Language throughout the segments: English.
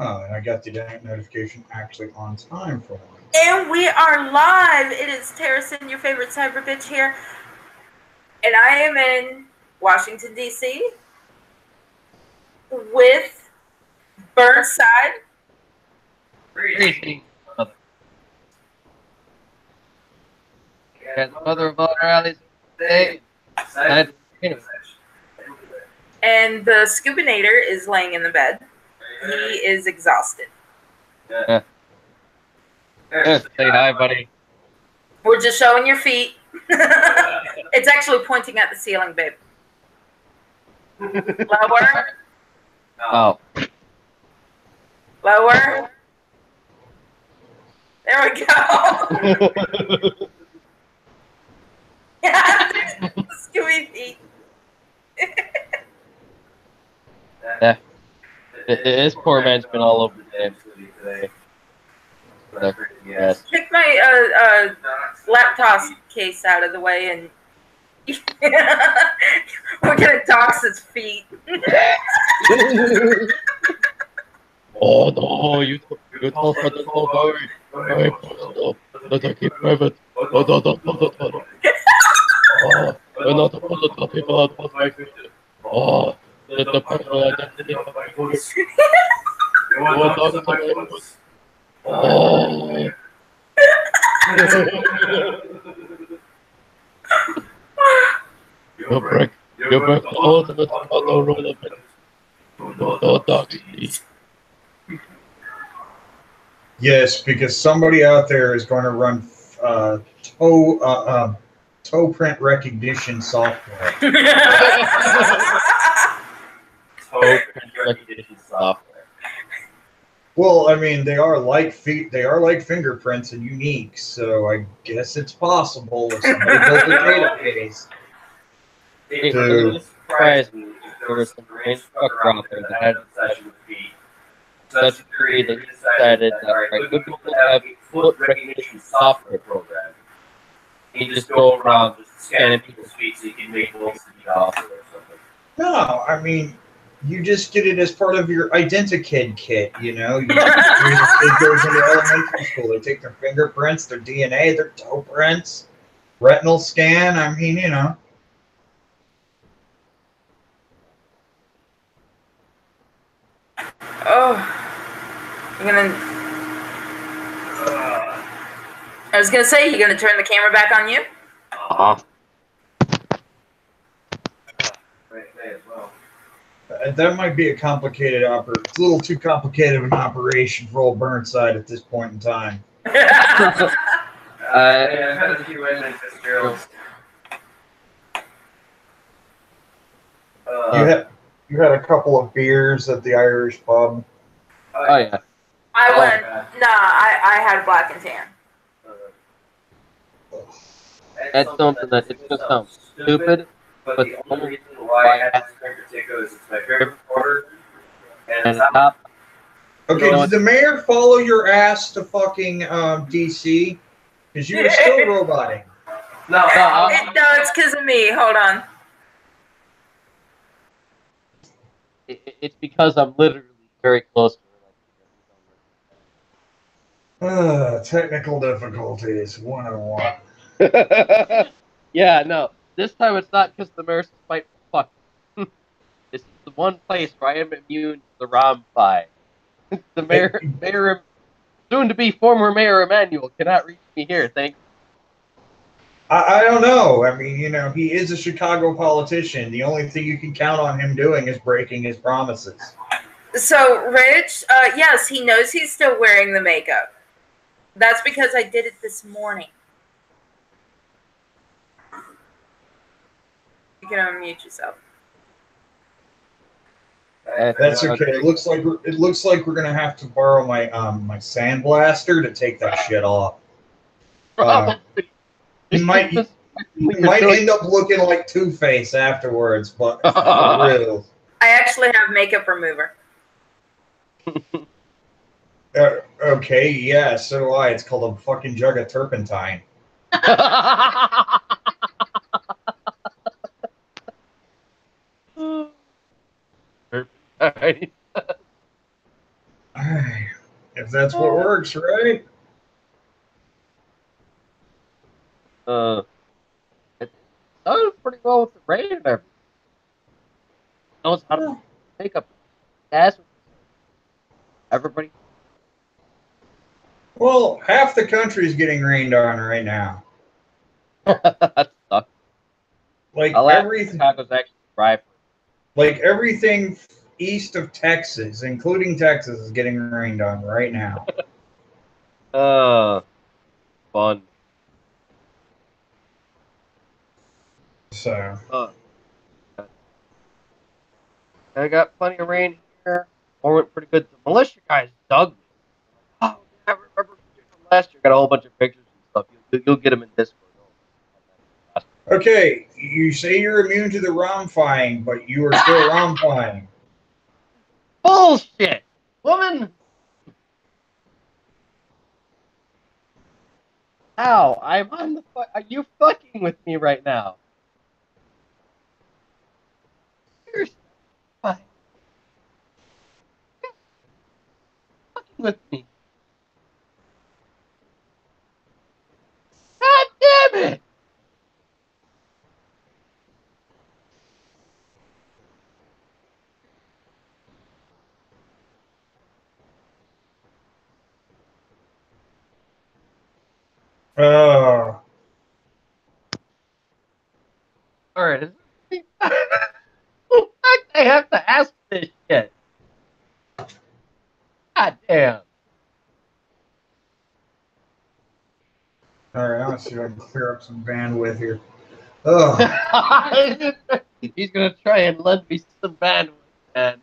Oh, and I got the notification actually on time for one. And we are live. It is Terracin, your favorite cyber bitch here. And I am in Washington, D.C. with Burnside. Greetings, mother. Got the mother of all rallies today. And the Scoopinator is laying in the bed. He is exhausted. Yeah. Say hi, buddy. We're just showing your feet. It's actually pointing at the ceiling, babe. Lower. Oh. Lower. There we go. Scooby feet. Yeah. This poor man's been all over the damn city today. Yes. Pick my laptop case out of the way and we're gonna dox his feet. Oh no, you told her to go away. Very personal. Let her keep private. Oh, no. Oh, we're not supposed to tell people about my future. Oh, the personal identity of my voice. You want to talk to my voice? Oh. You break the ultimate auto rule of it. No dogs. Yes, because somebody out there is going to run toe print recognition software. Toe print recognition software. Well, I mean, they are like fingerprints and unique, so I guess it's possible if somebody built a database. It wouldn't surprise me if there was some range trucker out there that had an obsession with feet. Such a degree that he decided that, alright, good people have a foot recognition software program. He just go around just scanning people's feet so he can make links to the offer or something. No, I mean, you just get it as part of your Identikid kit, you know? Your kid goes into elementary school. They take their fingerprints, their DNA, their toe prints, retinal scan. I mean, you know. Oh, you're gonna. I was gonna say, you're gonna turn the camera back on you. That might be a complicated It's a little too complicated of an operation for old Burnside at this point in time. I've had a few Edmund Fitzgeralds. You had a couple of beers at the Irish pub. Oh yeah. I went. Nah, I had black and tan. That's something that it just sounds stupid, but the only reason why I had to drink Tico is it's my favorite order. And it's top. Okay, did the mayor follow your ass to fucking DC? Because you were still roboting. No, it's because of me. Hold on. It's because I'm literally very close to her. Technical difficulties, 101. Yeah, no. This time it's not because the mayor's spiteful fuck. This is the one place where I am immune to the ROM pie. The mayor, soon to be former Mayor Emanuel, cannot reach me here. Thanks. I don't know. I mean, you know, he is a Chicago politician. The only thing you can count on him doing is breaking his promises. So, Rich, yes, he knows he's still wearing the makeup. That's because I did it this morning. You can unmute yourself. That's okay. It looks like we're gonna have to borrow my my sandblaster to take that shit off. You might end up looking like Two-Face afterwards, but for real. I actually have makeup remover. Okay, yeah, so do I. It's called a fucking jug of turpentine. If that's what works, right? It does pretty well with the rain and everything. Knows how to make up gas with everybody. Well, half the country's getting rained on right now. That sucks. Like everything, Chicago's actually dry for like everything east of Texas, including Texas, is getting rained on right now. fun. So, I got plenty of rain here. Or went pretty good. The militia guys dug me. Oh, yeah, I remember from last year. Got a whole bunch of pictures and stuff. You'll get them in Discord. okay, you say you're immune to the romfying, but you are still romfying. Bullshit, woman. How? I'm on the. Are you fucking with me right now? You're fucking with me. God damn it! Oh. All right. I have to ask this shit. God damn. All right, I'm gonna see if I can clear up some bandwidth here. Oh. He's gonna try and lend me some bandwidth, man.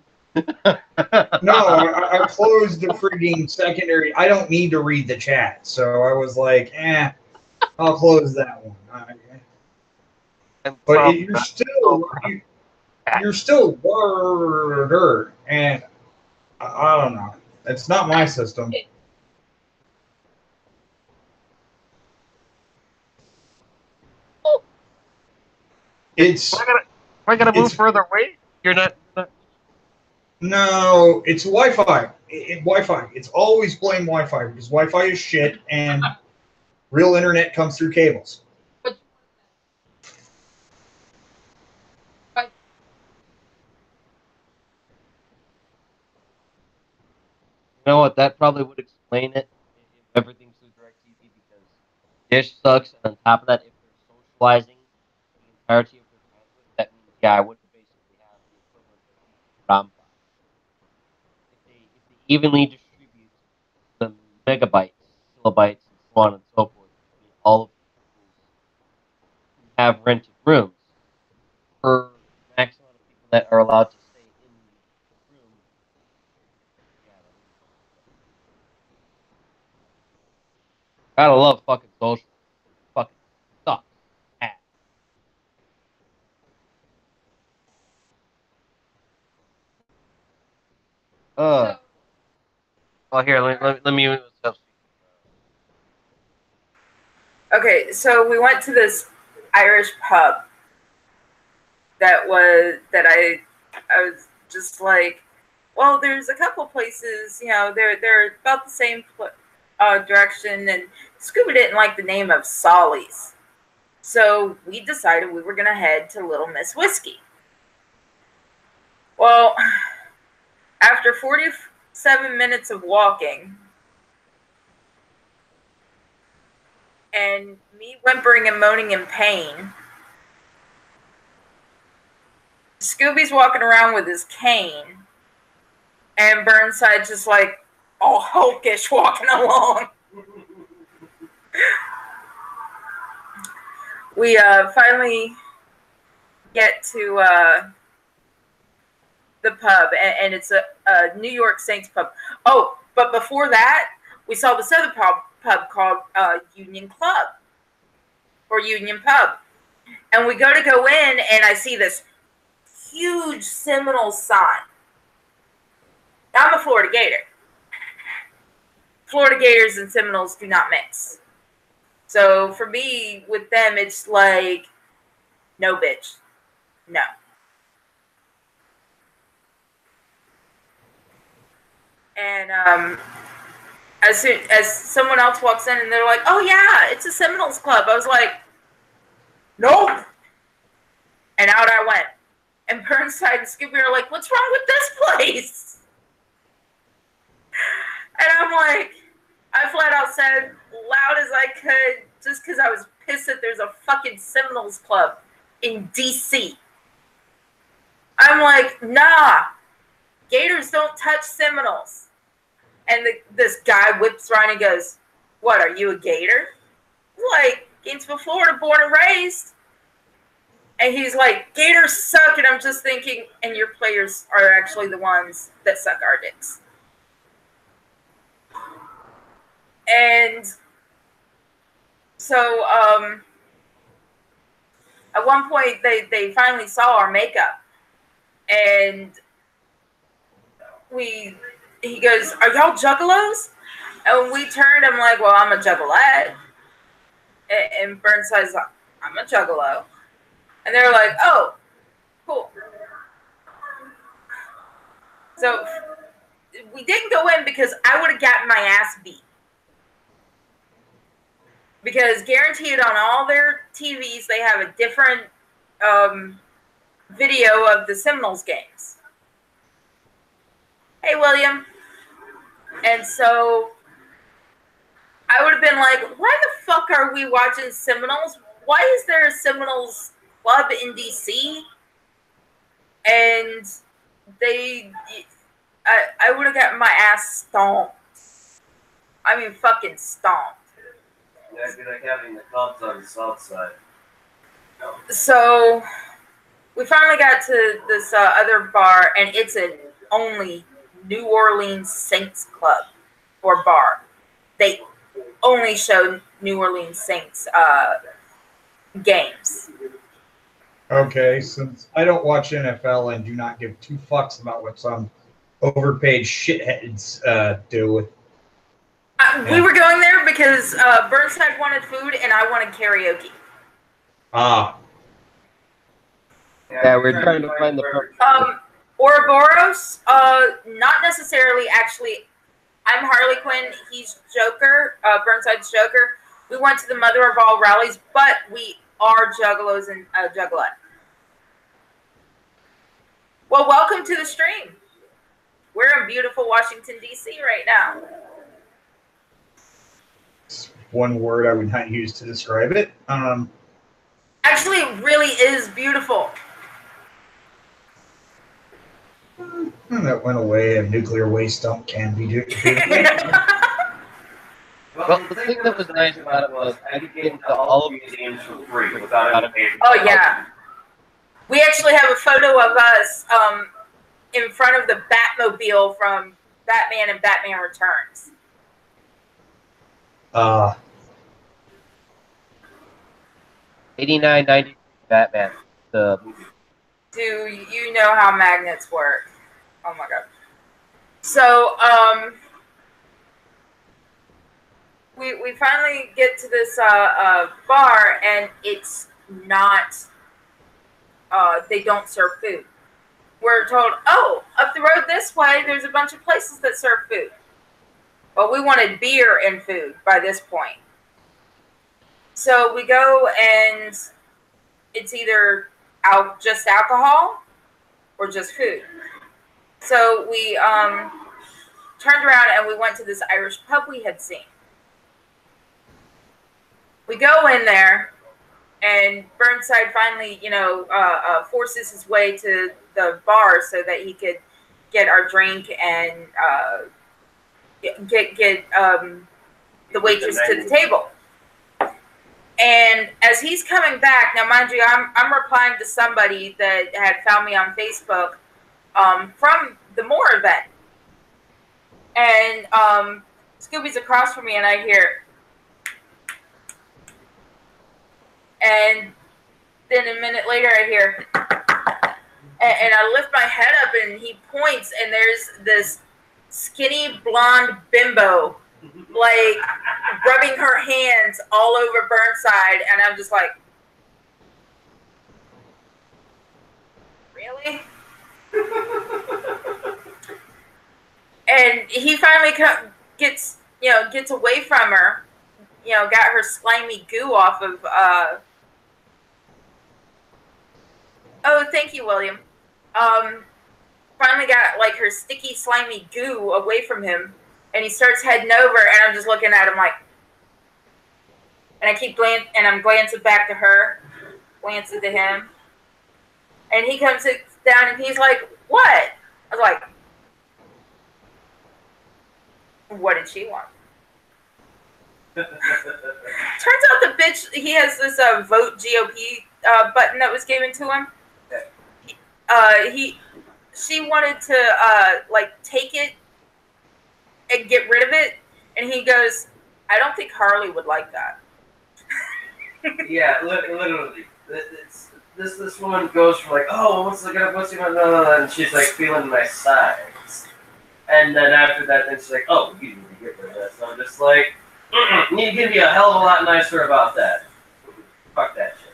No, I closed the freaking secondary. I don't need to read the chat, so I was like, I'll close that one. But you're still water, and I don't know. It's not my system. It's. Am I gonna move further away? You're not. No, it's Wi-Fi. Wi-Fi. It's always blame Wi-Fi because Wi-Fi is shit, and real internet comes through cables. You know what? That probably would explain it if everything's through DirecTV because Dish sucks, and on top of that, if they're socializing the entirety of their bandwidth, that means I would basically have the equivalent of Rampa. If they evenly distribute the megabytes, kilobytes, and so on and so forth between all of the people who have rented rooms per max amount of people that are allowed to stay in the room. Yeah, gotta love fucking social. Fucking sucks. Ass. Well, here, let me mute myself. Okay, so we went to this Irish pub that I was just like, well, there's a couple places, they're about the same direction, and Scuba didn't like the name of Solly's, so we decided we were gonna head to Little Miss Whiskey. Well, after 47 minutes of walking and me whimpering and moaning in pain, Scooby's walking around with his cane, and Burnside's just like all hulkish walking along. We finally get to the pub, and it's a New York Saints pub. Oh, but before that, we saw this other pub called Union Club or Union Pub, and we go in, and I see this huge Seminole sign. Now, I'm a Florida Gator. Florida Gators and Seminoles do not mix. So for me, with them, it's like, no, bitch. No. And as soon as someone else walks in and they're like, "Oh yeah, it's a Seminoles Club," I was like, "Nope." And out I went. And Burnside and Scooby are like, "What's wrong with this place?" And I'm like, I flat out said loud as I could, just because I was pissed that there's a fucking Seminoles Club in DC. I'm like, nah, Gators don't touch Seminoles. And this guy whips around and goes, "What, are you a Gator?" Like, Gainesville, Florida, born and raised. And he's like, "Gators suck." And I'm just thinking, and your players are actually the ones that suck our dicks. And so at one point they finally saw our makeup, and he goes, "Are y'all juggalos?" And when we turned, I'm like, "Well, I'm a juggalette." And Burnside's like, "I'm a juggalo." And they're like, "Oh, cool." So we didn't go in because I would have gotten my ass beat. Because guaranteed on all their TVs, they have a different video of the Seminoles games. Hey, William. And so I would have been like, why the fuck are we watching Seminoles? Why is there a Seminoles Club in DC? And I would have gotten my ass stomped. I mean, fucking stomped. Yeah, it'd be like having the Cubs on the south side. So we finally got to this other bar, and it's an only New Orleans Saints club or bar. They only show New Orleans Saints games. Okay, since I don't watch NFL and do not give two fucks about what some overpaid shitheads do. We were going there because Burnside wanted food and I wanted karaoke. Ah. Yeah, we're trying to find the Ouroboros, not necessarily. Actually, I'm Harley Quinn. He's Joker. Burnside's Joker. We went to the mother of all rallies, but we are juggalos and juggalette. Well, welcome to the stream. We're in beautiful Washington, D.C. right now. One word I would not use to describe it. Actually, it really is beautiful. That went away, and nuclear waste dump can be beautiful. Well, the thing that was nice about it was I could get into all of these games for free without any payment. Oh, yeah. We actually have a photo of us in front of the Batmobile from Batman and Batman Returns. $89.90 Batman. The movie. Do you know how magnets work? Oh my god. So we finally get to this bar, and it's not they don't serve food. We're told, oh, up the road this way there's a bunch of places that serve food. But we wanted beer and food by this point. So we go, and it's either just alcohol or just food. So we turned around and we went to this Irish pub we had seen. We go in there, and Burnside finally, forces his way to the bar so that he could get our drink and get the waitress to the table. And as he's coming back, now mind you, I'm replying to somebody that had found me on Facebook from the MOAR event. And Scooby's across from me, and I hear, and then a minute later I hear, and I lift my head up, and he points, and there's this skinny blonde bimbo, like rubbing her hands all over Burnside, and I'm just like, really? And he finally gets gets away from her. Got her slimy goo off of. Oh, thank you, William. Finally got like her sticky, slimy goo away from him, and he starts heading over, and I'm just looking at him like, and I'm glancing back to her, glancing to him, and he comes down, and he's like, "What?" I was like, "What did she want?" Turns out the bitch, he has this vote GOP button that was given to him. She wanted to like take it and get rid of it, and he goes, "I don't think Harley would like that." Yeah, literally. This woman goes from like, "Oh, what's he gonna?" And she's like feeling my sides, and then after that, then she's like, "Oh, you need to get rid of this." So I'm just like, "You need to give me a hell of a lot nicer about that." Fuck that shit.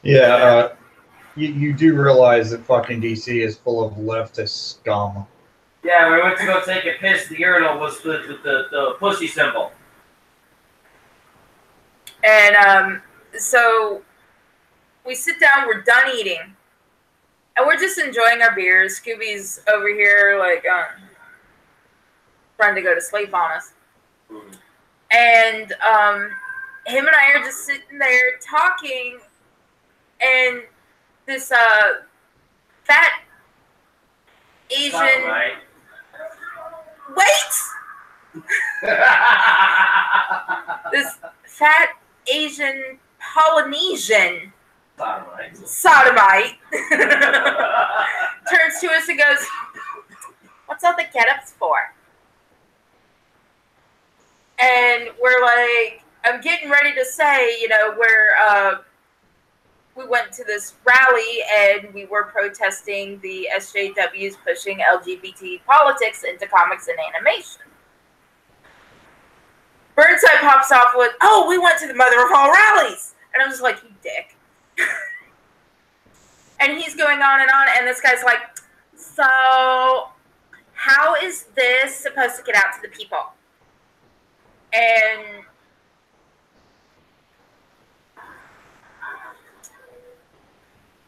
Yeah, you do realize that fucking DC is full of leftist scum. Yeah, when we went to go take a piss, the urinal was the pussy symbol. And so we sit down, we're done eating, and we're just enjoying our beers. Scooby's over here, like, trying to go to sleep on us. Mm-hmm. And him and I are just sitting there talking, and this fat Asian... Right. Wait! This fat Asian Polynesian sodomite turns to us and goes, "What's all the get-ups for?" And we're like, I'm getting ready to say, we went to this rally and we were protesting the SJWs pushing LGBT politics into comics and animation. Burnside pops off with, "Oh, we went to the mother of all rallies." And I'm just like, "You dick." And he's going on, and this guy's like, "So, how is this supposed to get out to the people?"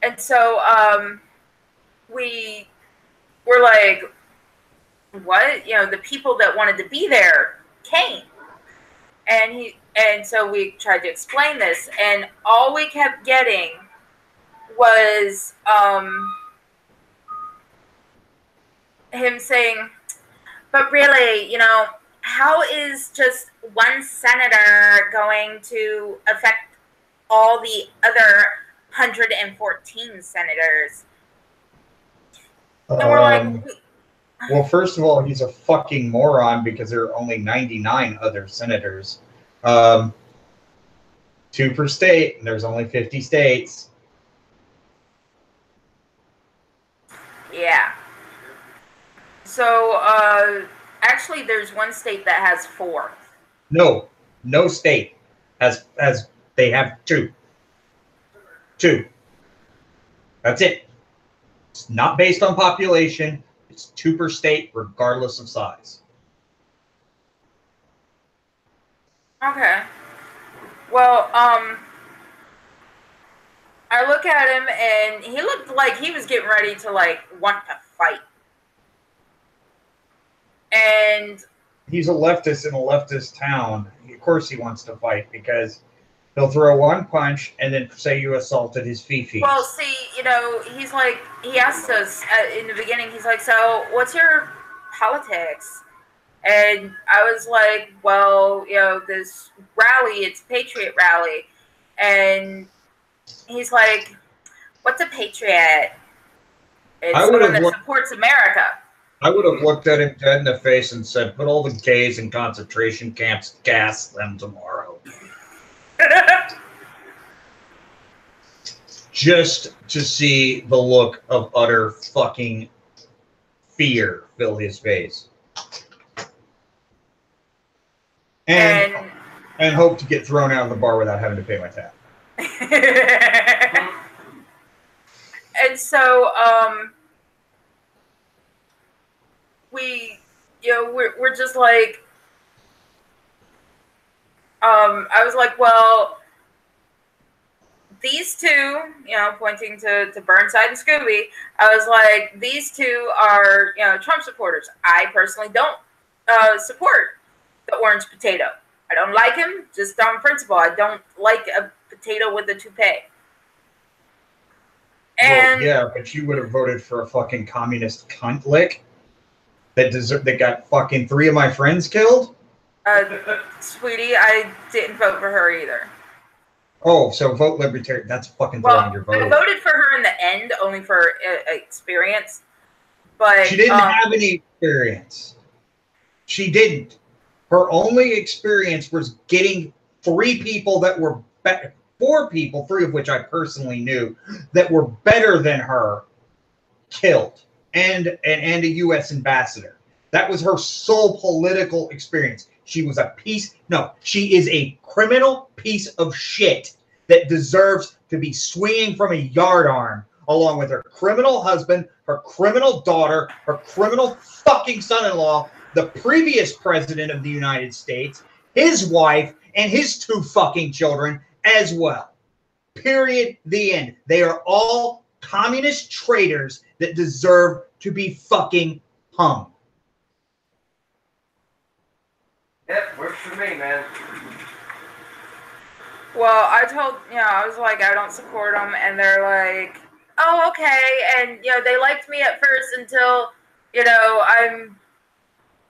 And so we were like, "What?" The people that wanted to be there came. And so we tried to explain this, and all we kept getting was him saying, "But really, how is just one senator going to affect all the other 114 senators?" And we're like, well, first of all, he's a fucking moron because there are only 99 other senators. 2 per state, and there's only 50 states. Yeah. So, actually, there's one state that has 4. No state has they have 2. 2. That's it. It's not based on population. It's 2 per state, regardless of size. Okay. Well, I look at him, and he looked like he was getting ready to, like, want to fight. And he's a leftist in a leftist town. Of course he wants to fight, because he'll throw one punch and then say you assaulted his fifi. Well, see, he's like, he asked us in the beginning, he's like, "So what's your politics?" And I was like, "Well, this rally, it's a patriot rally." And he's like, "What's a patriot?" It's someone that supports America. I would have looked at him dead in the face and said, "Put all the gays in concentration camps, gas them tomorrow." Just to see the look of utter fucking fear fill his face. And hope to get thrown out of the bar without having to pay my tab. And so, we're just like, I was like, well, these two, pointing to Burnside and Scooby, I was like, these two are, Trump supporters. I personally don't support the orange potato. I don't like him, just on principle. I don't like a potato with a toupee. And well, yeah, but you would have voted for a fucking communist cunt lick that got fucking 3 of my friends killed? Sweetie, I didn't vote for her either. Oh, so vote libertarian. That's fucking throwing your vote. I voted for her in the end, only for experience. But she didn't have any experience. She didn't. Her only experience was getting 3 people that were 4 people, 3 of which I personally knew, that were better than her, killed, and a U.S. ambassador. That was her sole political experience. She was she is a criminal piece of shit that deserves to be swinging from a yardarm along with her criminal husband, her criminal daughter, her criminal fucking son-in-law, the previous president of the United States, his wife, and his 2 fucking children as well. Period. The end. They are all communist traitors that deserve to be fucking hung. Yep, works for me, man. Well, I was like, I don't support them, and they're like, oh, okay, and, they liked me at first until, I'm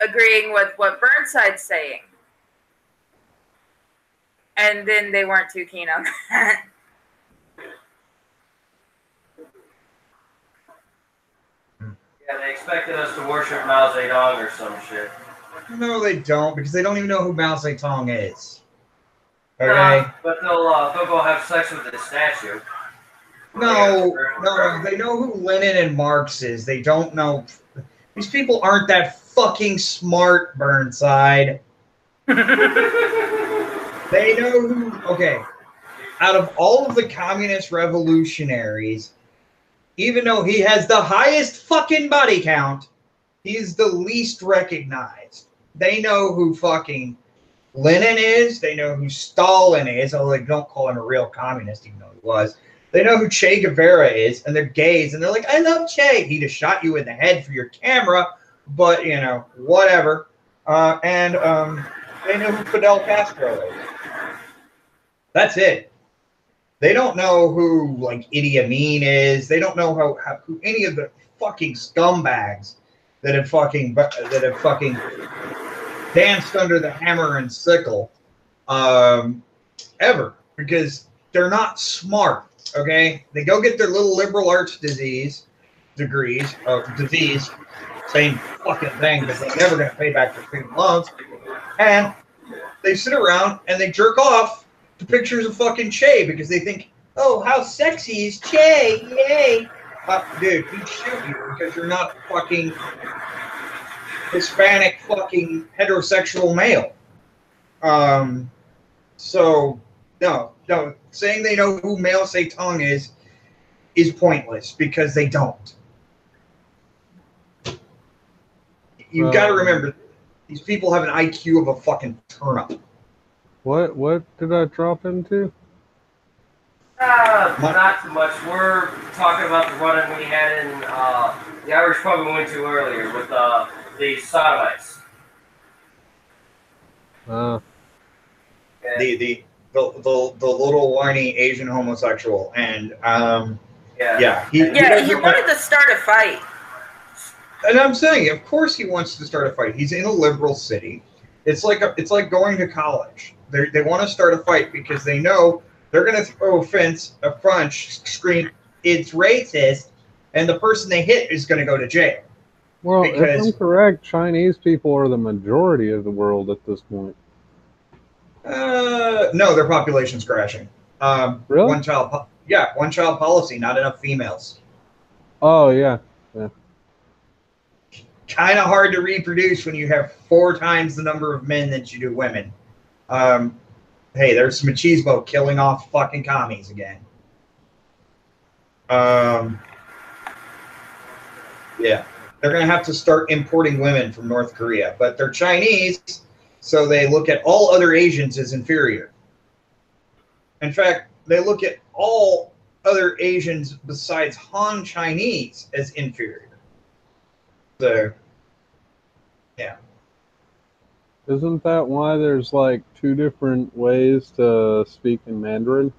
agreeing with what Burnside's saying. And then they weren't too keen on that. Yeah, they expected us to worship Mao Zedong or some shit. No, they don't, because they don't even know who Mao Zedong is. Okay? But they'll go have sex with his statue. No, they know who Lenin and Marx is. They don't know. These people aren't that fucking smart, Burnside. They know who. Okay. Out of all of the communist revolutionaries, even though he has the highest fucking body count, he's the least recognized. They know who fucking Lenin is. They know who Stalin is, although they don't call him a real communist, even though he was. They know who Che Guevara is, and they're gays, and they're like, I love Che. He'd have shot you in the head for your camera, but, whatever. They know who Fidel Castro is. That's it. They don't know who, Idi Amin is. They don't know who any of the fucking scumbags that have fucking danced under the hammer and sickle ever, because they're not smart. Okay, they go get their little liberal arts degrees, same fucking thing, but they're never going to pay back their student loans, and they sit around and they jerk off to pictures of fucking Che because they think, oh, how sexy is Che, yay. Dude, he'd shoot you because you're not fucking Hispanic fucking heterosexual male. So, no, saying they know who Mao Zedong is pointless because they don't. You've got to remember, these people have an IQ of a fucking turnip. What did I drop into? Not too much. We're talking about the run-in we had in the Irish pub we went to earlier with the sodomites. The little whiny Asian homosexual, and he wanted to start a fight. And I'm saying, of course, he wants to start a fight. He's in a liberal city. It's like going to college. They want to start a fight because they know they're going to throw a punch, scream, "It's racist," and the person they hit is going to go to jail. Well, if I'm correct, Chinese people are the majority of the world at this point. No, their population's crashing. Really? One child policy, not enough females. Oh, yeah. Kind of hard to reproduce when you have 4 times the number of men that you do women. Hey, there's machismo killing off fucking commies again. Yeah. they're going to have to start importing women from North Korea. But they're Chinese, so they look at all other Asians as inferior. In fact, they look at all other Asians besides Han Chinese as inferior. So, yeah. Isn't that why there's like 2 different ways to speak in Mandarin?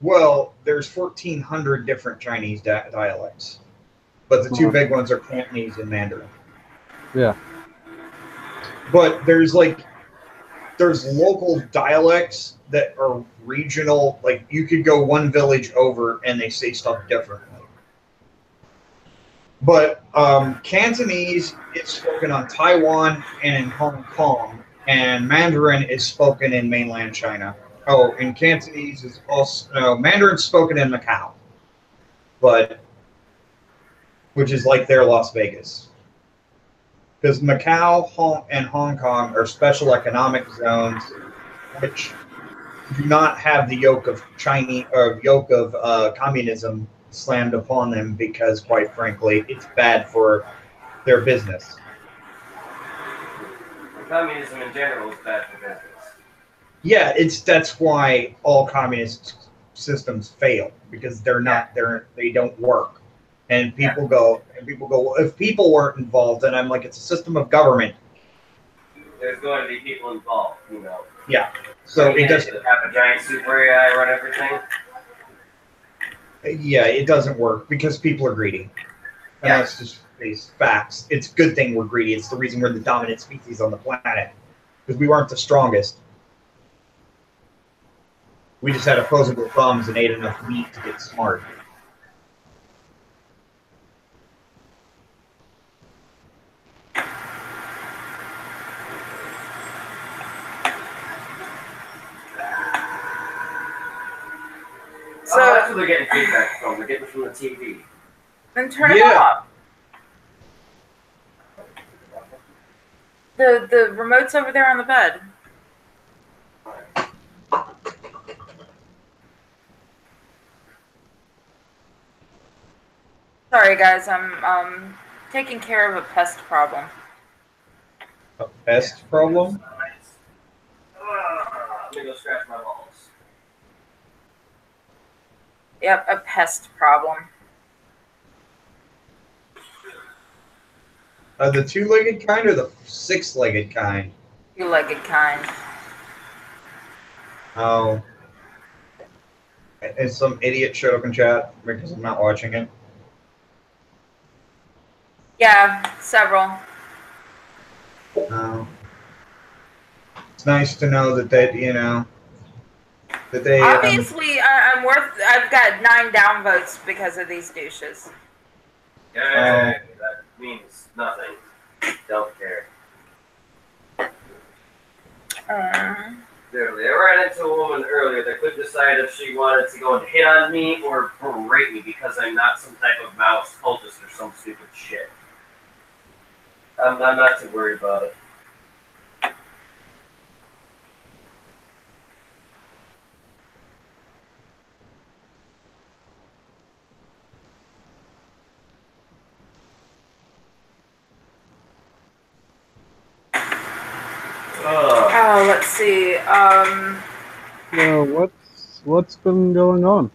Well, there's 1,400 different Chinese dialects, but the 2 big ones are Cantonese and Mandarin. Yeah. But there's local dialects that are regional. Like you could go one village over and they say stuff differently. But Cantonese is spoken on Taiwan and in Hong Kong, and Mandarin is spoken in mainland China. Oh, and Cantonese is also Mandarin's spoken in Macau, which is like their Las Vegas, because Macau and Hong Kong are special economic zones, which do not have the yoke of communism slammed upon them, because, quite frankly, it's bad for their business. Communism in general is bad for business. Yeah, that's why all communist systems fail, because they don't work. And people go, well, if people weren't involved, then I'm like, it's a system of government. There's going to be people involved, Yeah. So it doesn't have a giant super AI run everything. Yeah, it doesn't work because people are greedy. And that's just facts. It's a good thing we're greedy. It's the reason we're the dominant species on the planet, because we weren't the strongest. We just had opposable thumbs and ate enough meat to get smart. So that's what they're getting feedback from. They're getting from the TV. Then turn it off. The remote's over there on the bed. Sorry, guys. I'm taking care of a pest problem. A pest problem? Let me go scratch my balls. Yep, a pest problem. The 2-legged kind or the 6-legged kind? 2-legged kind. Oh. And some idiot showed up in chat because I'm not watching it. Yeah, several. Oh. It's nice to know that that they obviously I've got 9 downvotes because of these douches. Yeah, that means nothing. Don't care. Literally, I ran into a woman earlier that couldn't decide if she wanted to go and hit on me or berate me because I'm not some type of mouse cultist or some stupid shit. I'm not too worried about it. Oh, let's see. What's been going on?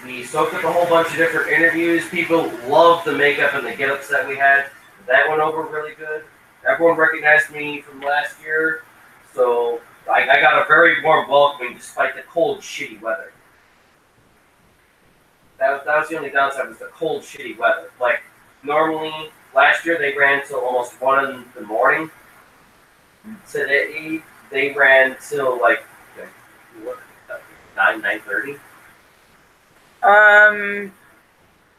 We soaked up a whole bunch of different interviews. People loved the makeup and the get-ups that we had. That went over really good. Everyone recognized me from last year, so I got a very warm welcoming despite the cold, shitty weather. That was the only downside, was the cold, shitty weather. Like, normally, last year they ran till almost 1 in the morning. Today, they ran till like 9:30.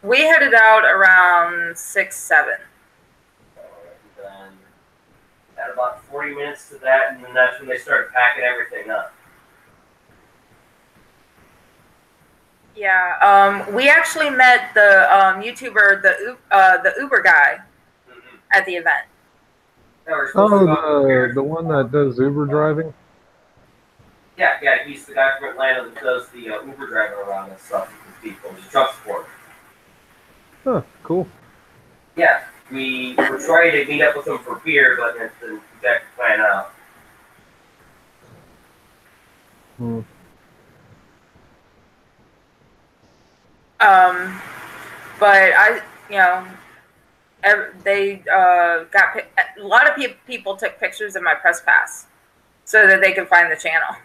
We headed out around 6, 7. Then had about 40 minutes to that, and then that's when they started packing everything up. Yeah, we actually met the YouTuber, the Uber guy, at the event. Oh, the one that does Uber driving? Yeah, he's the guy from Atlanta that does the Uber driving around and stuff with people. He's a truck support. Huh, cool. Yeah, we were trying to meet up with him for beer, but it didn't exactly plan out. But they got a lot of people took pictures of my press pass so that they could find the channel.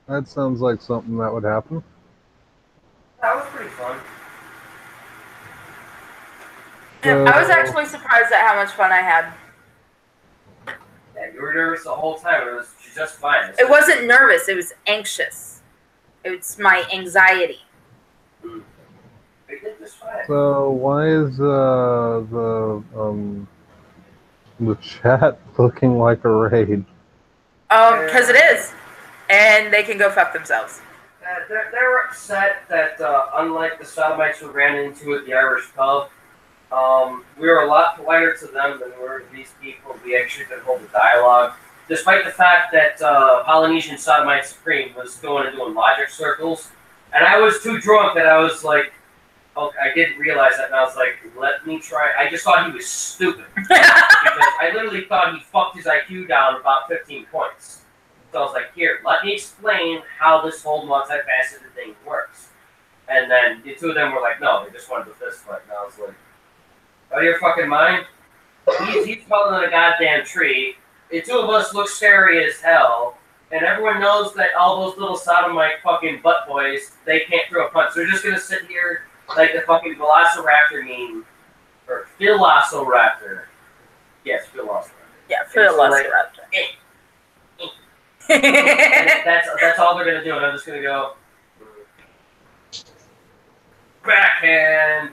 That sounds like something that would happen. That was pretty fun. I was actually surprised at how much fun I had. Yeah, you were nervous the whole time. It was just fine. It wasn't nervous. It was anxious. It's my anxiety. They did just fine. So why is the chat looking like a raid? Because it is, and they can go fuck themselves. They're upset that unlike the sodomites we ran into at the Irish pub, we were a lot politer to them than we were to these people. We actually could hold a dialogue, despite the fact that Polynesian Sodomite Supreme was going and doing logic circles, and I was too drunk that I was like, okay, I didn't realize that, and I was like, let me try. I just thought he was stupid because I literally thought he fucked his IQ down about 15 points. So I was like, here, let me explain how this whole multifaceted thing works. And then the two of them were like, no, they just wanted to fist fight. And I was like, out of your fucking mind? He's falling in a goddamn tree. The two of us look scary as hell. And everyone knows that all those little sodomite fucking butt boys, they can't throw a punch. So they're just going to sit here like the fucking Velociraptor meme. Or Velociraptor. Yes, Velociraptor. Yeah, Velociraptor. That's all they're gonna do, and I'm just gonna go backhand,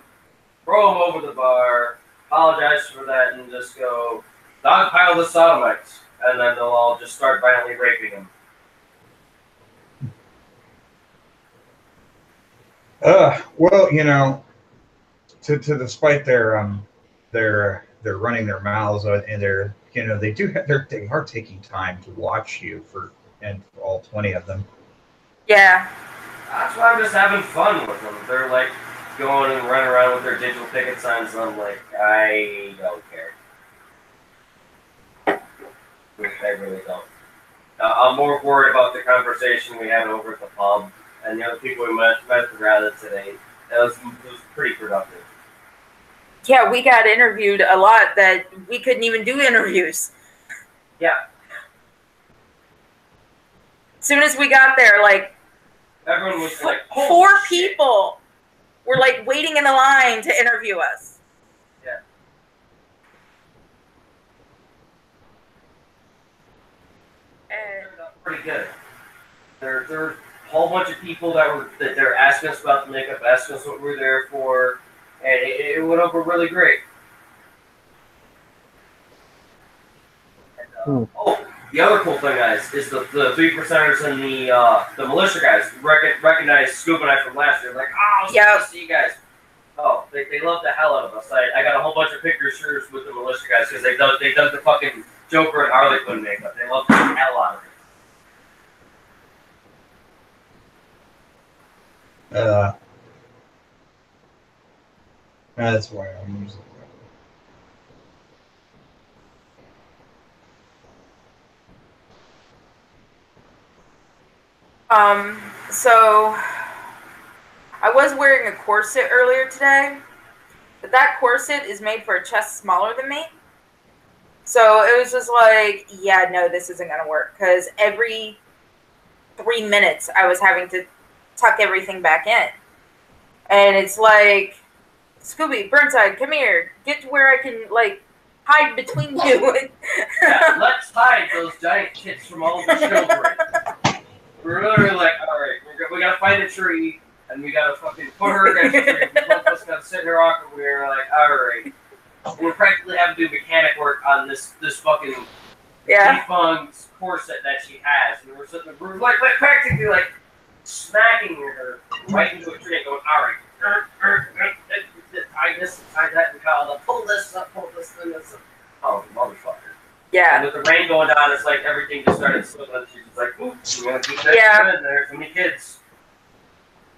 throw him over the bar, apologize for that, and just go dogpile the sodomites, and then they'll all just start violently raping him. Well, to despite their running their mouths and they are taking time to watch you for all 20 of them. Yeah. That's why I'm just having fun with them. They're like going and running around with their digital picket signs, and I'm like, I don't care. I really don't. I'm more worried about the conversation we had over at the pub and the other people we met rather today. It was pretty productive. Yeah, we got interviewed a lot that we couldn't even do interviews. Yeah. As soon as we got there, like, everyone was like, four people were like waiting in the line to interview us. Yeah. And turned out pretty good. There are a whole bunch of people that they're asking us about the makeup, asking us what we're there for. And it went over really great. And, oh, the other cool thing, guys, is the 3%ers and the militia guys recognize Scoop and I from last year. Like, oh, it's nice to see you guys. Oh, they love the hell out of us. I got a whole bunch of pictures with the militia guys because they done the fucking Joker and Harley Quinn makeup. They love the hell out of it. That's why I'm using so I was wearing a corset earlier today, but that corset is made for a chest smaller than me. So it was just like, yeah, no, this isn't going to work, because every 3 minutes I was having to tuck everything back in. And it's like, Scooby, Burnside, come here. Get to where I can, like, hide between you. Yeah, let's hide those giant tits from all the children. We're literally like, all right, we gotta find a tree, and we gotta fucking put her against the tree. Both of us gotta sit in her rock, and we're like, all right. We're practically having to do mechanic work on this fucking defunct corset that she has. And we're like practically like smacking her right into a tree and going, all right. Tie this, tie that, and pull this up, pull this, and this up. Oh, motherfucker. Yeah. And with the rain going down, it's like everything just started slipping. And she's just like, oops, we're going to keep that Yeah. in there for me kids.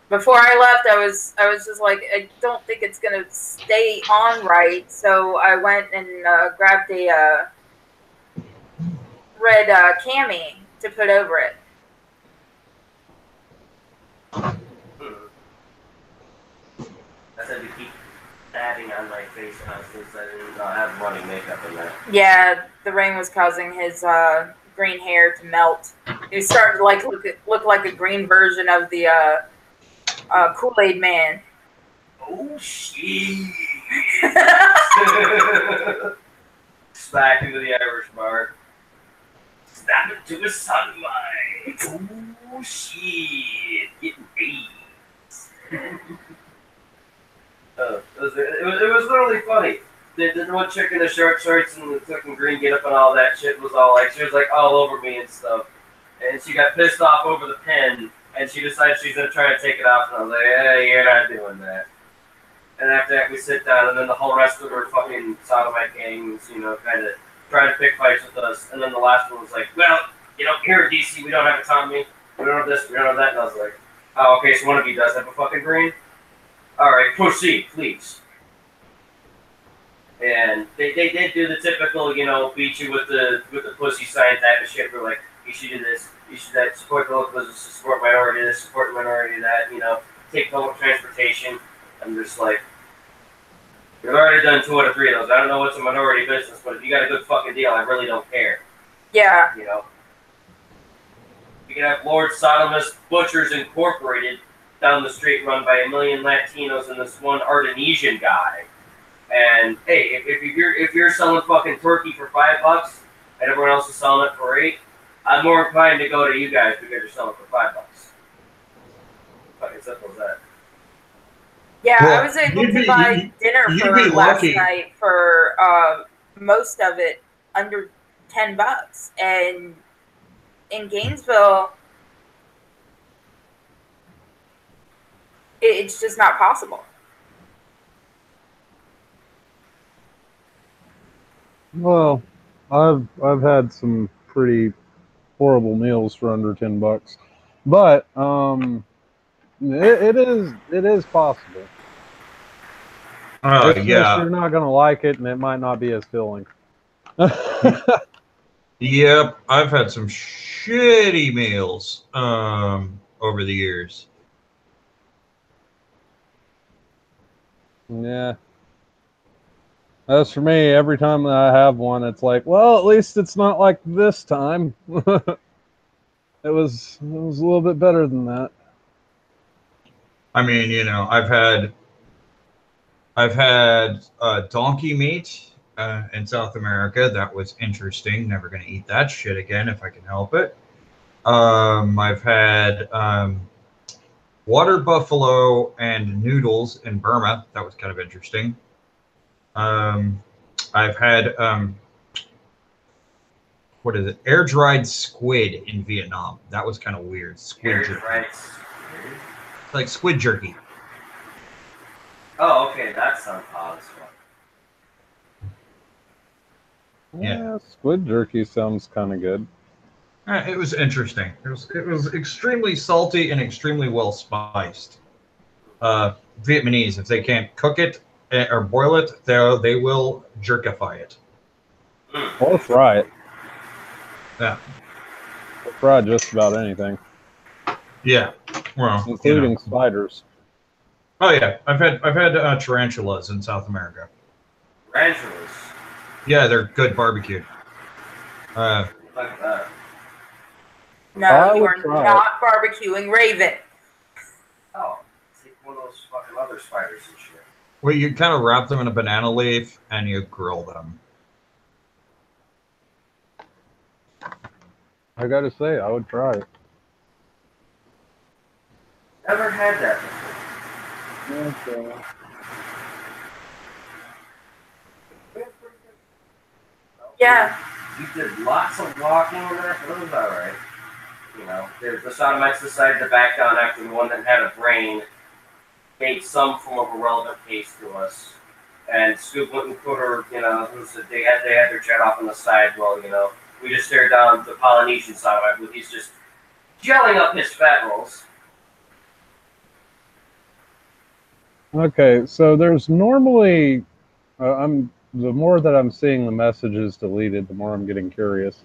Before I left, I was just like, I don't think it's gonna stay on right, so I went and grabbed a red cami to put over it. I said to keep dabbing on my face since I didn't have running makeup in there. Yeah, the rain was causing his green hair to melt. He was starting to like look like a green version of the Kool-Aid Man. Oh shit! Smack into the Irish bar. Snap it to the sunlight. Oh shit! Getting AIDS. It was literally funny. The one chick in the short shorts and the fucking green get up and all that shit was all like, she was like all over me and stuff. And she got pissed off over the pen, and she decided she's gonna try to take it off, and I was like, hey, you're not doing that. And after that, we sit down, and then the whole rest of her fucking sodomite gangs, you know, kind of trying to pick fights with us. And then the last one was like, well, you know, here in DC, we don't have a Tommy, we don't have this, we don't have that. And I was like, oh, okay, so one of you does have a fucking green? All right, proceed, please. And they did do the typical, you know, beat you with the pussy sign type of shit. We're like, you should do this, you should that, support the local business, support minority this, support minority that, you know, take public transportation. I'm just like, we've already done 2 out of 3 of those. I don't know what's a minority business, but if you got a good fucking deal, I really don't care. Yeah. You know, you can have Lord Sodomist Butchers Incorporated down the street, run by 1 million Latinos and this one Artesian guy. And hey, if you're selling fucking turkey for $5 and everyone else is selling it for $8, I'm more inclined to go to you guys because you're selling it for $5. Fucking simple as that. Yeah, Well, I was able to buy dinner for last night for most of it under $10, and in Gainesville, it's just not possible. Well, I've had some pretty horrible meals for under $10, but it is possible. It's just you're not gonna like it, and it might not be as filling. Yep, I've had some shitty meals over the years. Yeah. As for me, every time that I have one, it's like, well, at least it's not like this time. It was a little bit better than that. I mean, you know, I've had donkey meat in South America. That was interesting. Never going to eat that shit again if I can help it. I've had water buffalo and noodles in Burma. That was kind of interesting. I've had what is it? Air dried squid in Vietnam. That was kind of weird. Squid jerky. Like squid jerky. Oh, okay, that sounds odd as fuck. Yeah, squid jerky sounds kind of good. It was interesting. It was extremely salty and extremely well spiced. Vietnamese, if they can't cook it or boil it, they will jerkify it. Or fry it. Yeah. Or fry just about anything. Yeah. Well, including spiders. Oh yeah, I've had tarantulas in South America. Tarantulas. Yeah, they're good barbecued. Like that. No, you are not barbecuing Raven. Oh, take one of those fucking other spiders and shit. Well, you kind of wrap them in a banana leaf and you grill them. I gotta say, I would try it. Never had that before. Okay. Yeah. You did lots of walking in that, but it was alright. You know, the sodomites decided to back down after the one that had a brain made some form of a relevant case to us. And Scoop went and put her, they had their jet off on the side. Well, we just stared down the Polynesian side of it. He's just gelling up his fat rolls. Okay, so there's normally, the more that I'm seeing the messages deleted, the more I'm getting curious.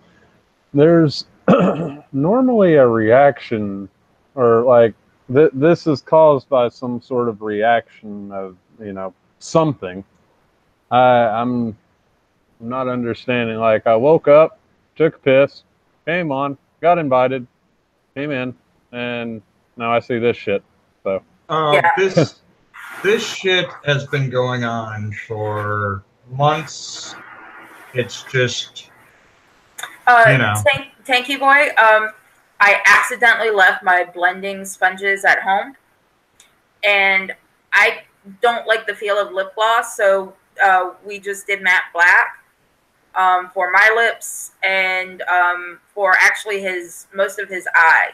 There's normally a reaction, or like this is caused by some sort of reaction of something. I'm not understanding. Like I woke up, took a piss, came on, got invited, came in, and now I see this shit. So Yeah. This shit has been going on for months. It's just, Tanky Boy, I accidentally left my blending sponges at home, and I don't like the feel of lip gloss, so we just did matte black for my lips and for actually most of his eye.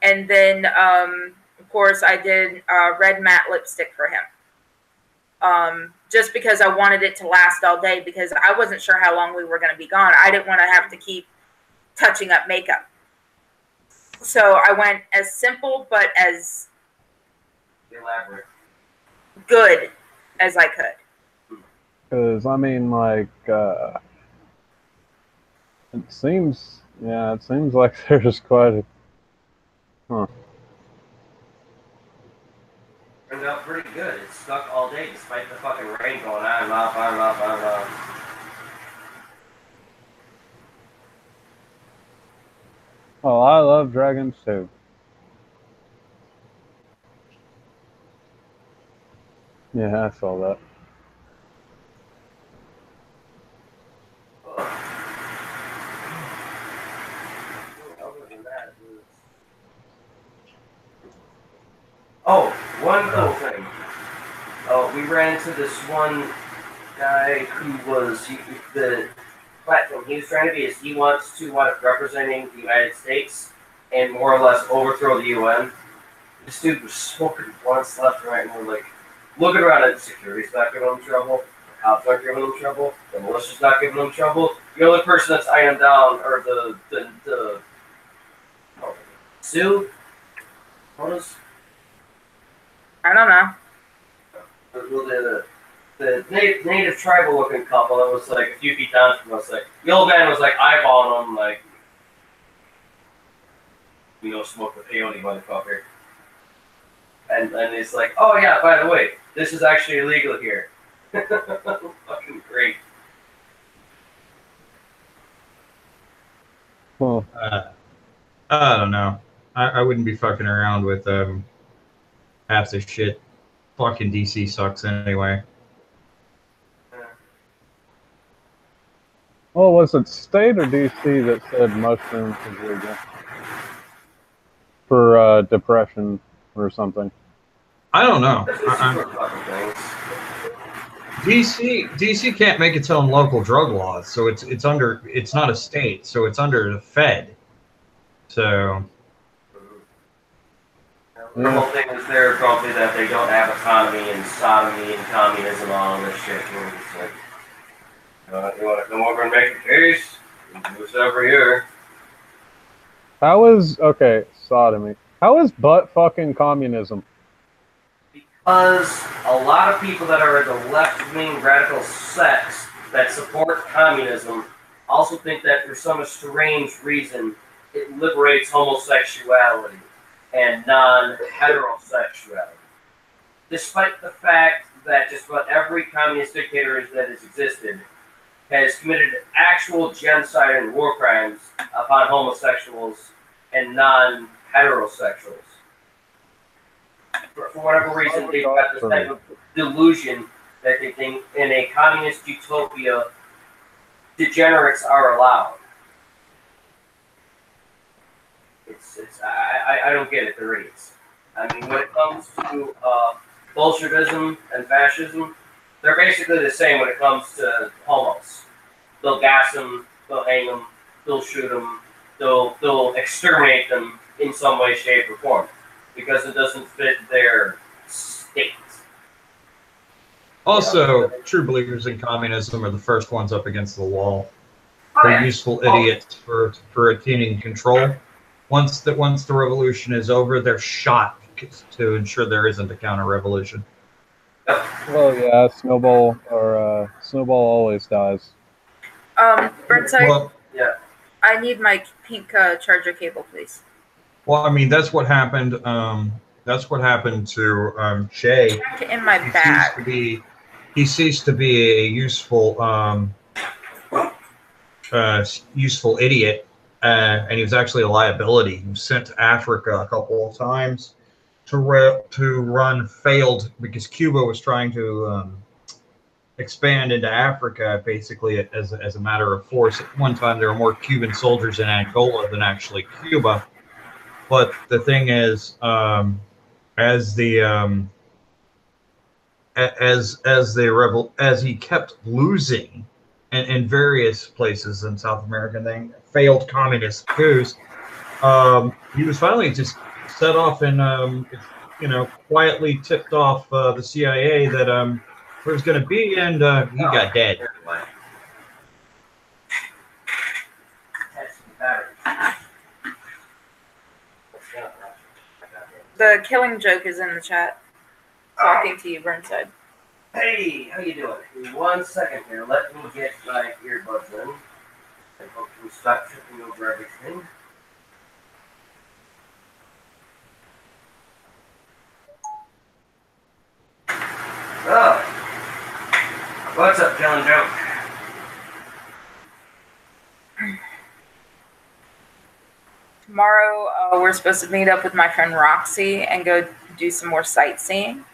And then, of course, I did red matte lipstick for him. Just because I wanted it to last all day, because I wasn't sure how long we were going to be gone. I didn't want to have to keep touching up makeup. So I went as simple but as elaborate, good as I could. because I mean, like, it seems like there's quite a. Huh. Turned out pretty good. It stuck all day despite the fucking rain going on and off, on and off, on and off. Oh, I love dragons too. Yeah, I saw that. Oh, one cool thing. Oh, we ran into this one guy who was the platform he was trying to be is he wants to wind up representing the United States and more or less overthrow the UN. This dude was smoking blunts left and right, and we're like looking around at the security's not giving him trouble, the cops aren't giving him trouble, the militia's not giving him trouble. The only person that's eyeing him down are the Sioux. What is? I don't know. The native tribal looking couple that was like a few feet down from us, like the old man was like eyeballing them, like, smoke the peyote, motherfucker. And it's like, oh yeah, by the way, this is actually illegal here. Fucking great. Well, I don't know. I wouldn't be fucking around with half the shit. Fucking DC sucks anyway. well, was it state or DC that said mushrooms is legal for depression or something? I don't know. Things. DC can't make its own local drug laws, so it's not a state, so it's under the Fed. So The whole thing is their company that they don't have autonomy and sodomy and communism and all this shit. And it's like, you want to come over and make a case? We do this every year. How is sodomy? How is butt fucking communism? Because a lot of people that are in the left-wing radical sects that support communism also think that for some strange reason it liberates homosexuality and non-heterosexuality. Despite the fact that just about every communist dictator that has existed has committed actual genocide and war crimes upon homosexuals and non-heterosexuals. For whatever reason, they've got this type of delusion that they think in a communist utopia, degenerates are allowed. I don't get it. There is. I mean, when it comes to Bolshevism and fascism, they're basically the same when it comes to homos. They'll gas them, they'll hang them, they'll shoot them, they'll exterminate them in some way, shape, or form because it doesn't fit their state. Also, true believers in communism are the first ones up against the wall. Oh, They're yeah. useful idiots for attaining control. Once the revolution is over, they're shot to ensure there isn't a counter-revolution. Well, yeah, Snowball always dies. Burnside, Well, Yeah. I need my pink charger cable, please. well, I mean that's what happened. That's what happened to Shay. Check in my He bag. ceased to be a useful idiot, and he was actually a liability. He was sent to Africa a couple of times to run failed because Cuba was trying to expand into Africa basically as a matter of force. At one time, there were more Cuban soldiers in Angola than actually Cuba. But the thing is, as he kept losing in various places in South America, and then failed communist coups, he was finally just set off and quietly tipped off the CIA that where it was going to be, and he got dead. The killing joke is in the chat. Talking to you, Burnside. Hey, how you doing? Give me 1 second here. Let me get my earbuds in. I hope we stop tripping over everything. Oh. What's up, Killing Joke? Tomorrow, we're supposed to meet up with my friend Roxy and go do some more sightseeing.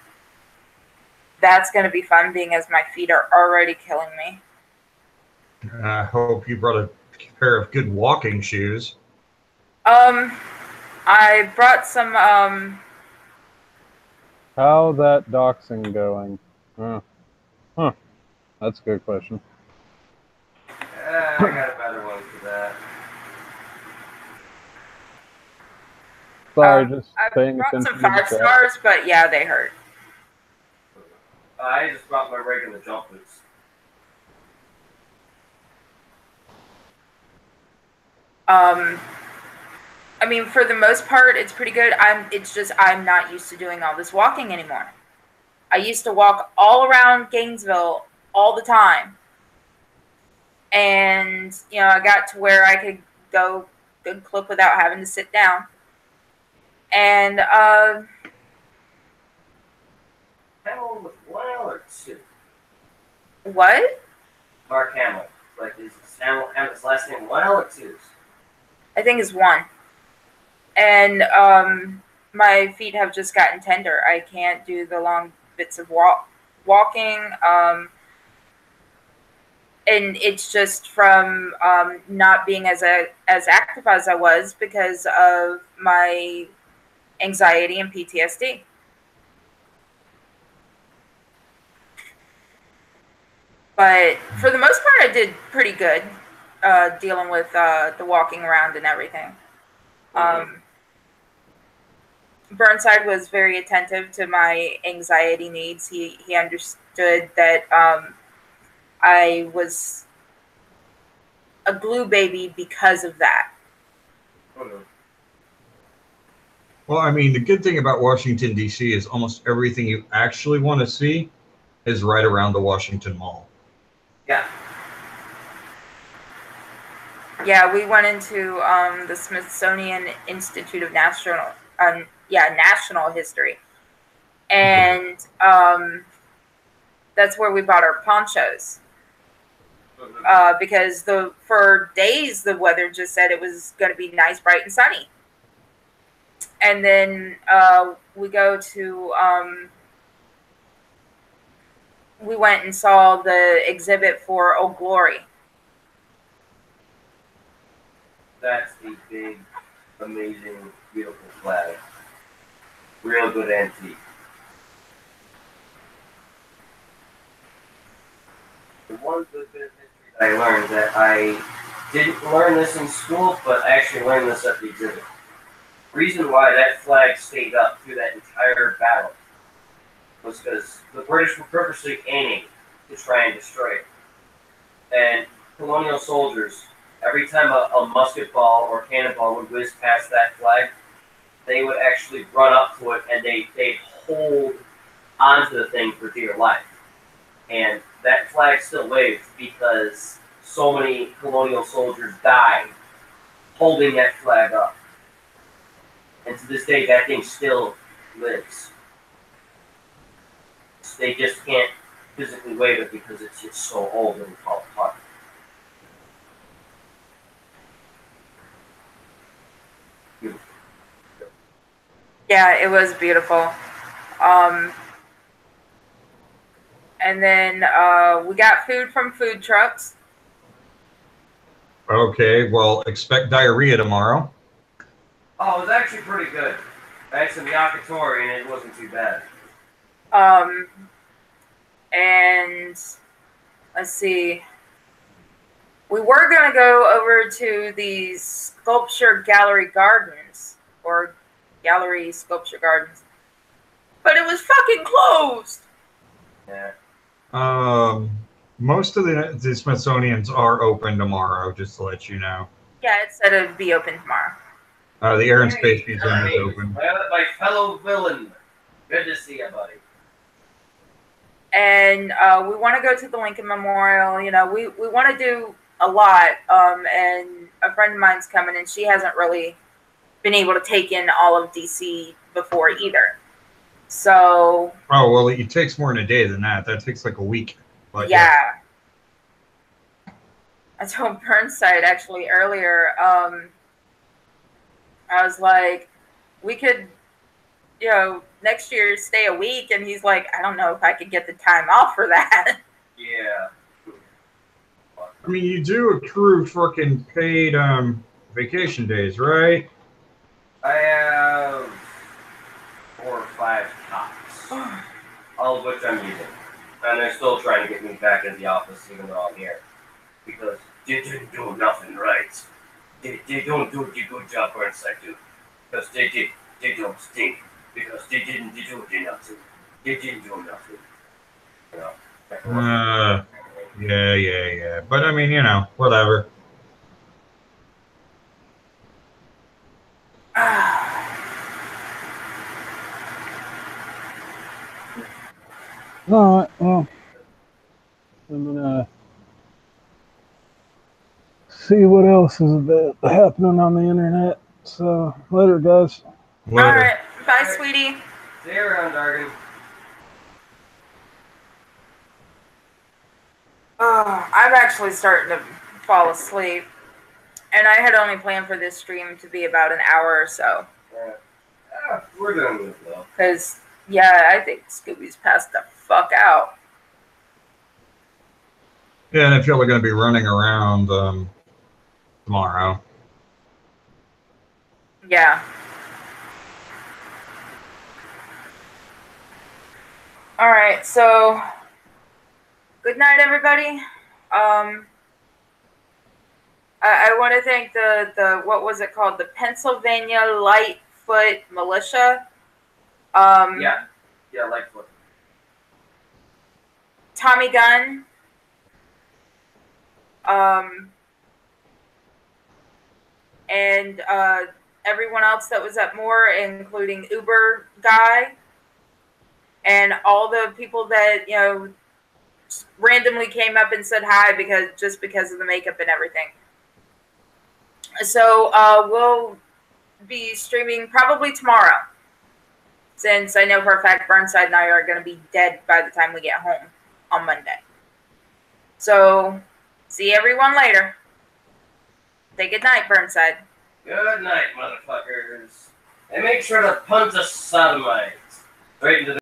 That's going to be fun, being as my feet are already killing me. I hope you brought a pair of good walking shoes. I brought some, How that doxing going? Huh. That's a good question. I got a better one for that. Sorry, just I paying brought attention some to the 5 chat. stars, but yeah, they hurt. I just brought my regular jump boots. I mean, for the most part, it's pretty good. It's just I'm not used to doing all this walking anymore. I used to walk all around Gainesville all the time. And, I got to where I could go good clip without having to sit down. And, Hamill with 1 L or 2? what? Mark Hamill. Like, is Hamill's last name 1 L or 2? I think it's 1. And, my feet have just gotten tender. I can't do the long bits of walking. And it's just from not being as active as I was because of my anxiety and PTSD. But for the most part, I did pretty good dealing with the walking around and everything. Burnside was very attentive to my anxiety needs. He understood that I was a glue baby because of that. Well, I mean, the good thing about Washington, D.C. is almost everything you actually want to see is right around the Washington Mall. Yeah. Yeah, we went into the Smithsonian Institute of National History. And that's where we bought our ponchos. Because for days the weather just said it was going to be nice, bright, and sunny. And then we went and saw the exhibit for Old Glory. That's the big, amazing, beautiful flag. Real good antique. The one good bit of history that I learned that I didn't learn this in school, but I actually learned this at the exhibit. Reason why that flag stayed up through that entire battle was because the British were purposely aiming to try and destroy it. And colonial soldiers, every time a musket ball or cannonball would whiz past that flag, they would actually run up to it and they'd hold onto the thing for dear life. And that flag still waved because so many colonial soldiers died holding that flag up. And to this day, that thing still lives. They just can't physically wave it because it's just so old and fall apart. Yeah, it was beautiful. And then we got food from food trucks. Okay, well, expect diarrhea tomorrow. Oh, it was actually pretty good. I had some yakitori and it wasn't too bad. And let's see. We were going to go over to the Sculpture Gallery Gardens, or Gallery Sculpture Gardens, but it was fucking closed. Yeah. Most of the Smithsonian's are open tomorrow, just to let you know. Yeah, it said it'd be open tomorrow. The Air and Space Museum is open. My fellow villain. Good to see you, buddy. And we want to go to the Lincoln Memorial. You know, we want to do a lot. And a friend of mine's coming, and she hasn't really been able to take in all of DC before either. So. Oh, well, it takes more than a day than that. That takes like a week. But yeah. I told Burnside actually earlier, I was like, we could, you know, next year stay a week. And he's like, I don't know if I could get the time off for that. Yeah. I mean, you do accrue fucking paid vacation days, right? I have 4 or 5 tops, all of which I'm using. And they're still trying to get me back in the office even though I'm here. Because they didn't do nothing right. They don't do the good job Burnside do. Because they don't stink. Because they didn't do nothing. They didn't do nothing. You know? Yeah. But I mean, you know, whatever. All right, well, I'm gonna see what else is happening on the internet. So later, guys. Later. All right. Bye, sweetie. See you around, Dargan. Oh, I'm actually starting to fall asleep. And I had only planned for this stream to be about an hour or so. Yeah, we're doing good, though. Because, yeah, I think Scooby's passed the fuck out. Yeah, and if y'all are going to be running around tomorrow. Yeah. All right, so good night, everybody. I want to thank the what was it called? The Pennsylvania Lightfoot Militia. Yeah, Lightfoot. Tommy Gunn. And everyone else that was at MOAR, including Uber Guy, and all the people that, you know, randomly came up and said hi because of the makeup and everything. So we'll be streaming probably tomorrow, since I know for a fact Burnside and I are going to be dead by the time we get home on Monday. So see everyone later. Say good night, Burnside. Good night, motherfuckers. And make sure to punt a sodomite right into the